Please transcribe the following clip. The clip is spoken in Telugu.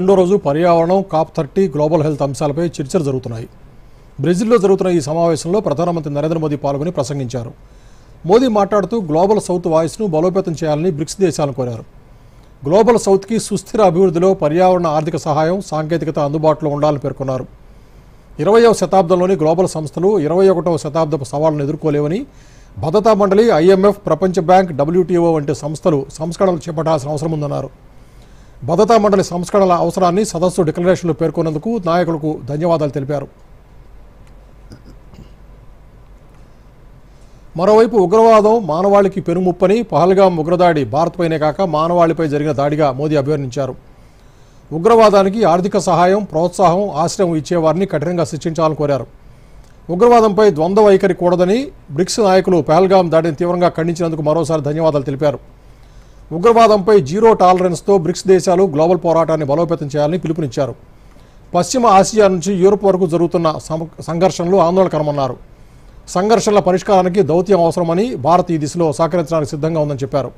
రెండో రోజు పర్యావరణం COP30 గ్లోబల్ హెల్త్ అంశాలపై చర్చలు జరుగుతున్నాయి. బ్రెజిల్లో జరుగుతున్న ఈ సమావేశంలో ప్రధానమంత్రి నరేంద్ర మోదీ పాల్గొని ప్రసంగించారు. మోదీ మాట్లాడుతూ గ్లోబల్ సౌత్ వాయిస్ను బలోపేతం చేయాలని బ్రిక్స్ దేశాలను కోరారు. గ్లోబల్ సౌత్కి సుస్థిర అభివృద్ధిలో పర్యావరణ ఆర్థిక సహాయం, సాంకేతికత అందుబాటులో ఉండాలని పేర్కొన్నారు. 20వ శతాబ్దంలోని గ్లోబల్ సంస్థలు 21వ శతాబ్దపు సవాళ్లను ఎదుర్కోలేవని, భద్రతా మండలి, IMF, ప్రపంచ బ్యాంక్, WTO వంటి సంస్థలు సంస్కరణలు చేపట్టాల్సిన అవసరం ఉందన్నారు. భద్రతా మండలి సంస్కరణల అవసరాన్ని సదస్సు డిక్లరేషన్లో పేర్కొన్నందుకు నాయకులకు ధన్యవాదాలు తెలిపారు. మరోవైపు ఉగ్రవాదం మానవాళికి పెనుముప్పని, పహల్గాం ఉగ్రదాడి భారత్పైనే కాక మానవాళిపై జరిగిన దాడిగా మోదీ అభివర్ణించారు. ఉగ్రవాదానికి ఆర్థిక సహాయం, ప్రోత్సాహం, ఆశ్రయం ఇచ్చేవారిని కఠినంగా శిక్షించాలని కోరారు. ఉగ్రవాదంపై ద్వంద్వ వైఖరి కూడదని బ్రిక్స్ నాయకులు పహల్గాం దాడిని తీవ్రంగా ఖండించినందుకు మరోసారి ధన్యవాదాలు తెలిపారు. ఉగ్రవాదంపై జీరో టాలరెన్స్తో బ్రిక్స్ దేశాలు గ్లోబల్ పోరాటాన్ని బలోపేతం చేయాలని పిలుపునిచ్చారు. పశ్చిమ ఆసియా నుంచి యూరోప్ వరకు జరుగుతున్న సంఘర్షణలు ఆందోళనకరమన్నారు. సంఘర్షణల పరిష్కారానికి దౌత్యం అవసరమని, భారత్ ఈ దిశలో సహకరించడానికి సిద్ధంగా ఉందని చెప్పారు.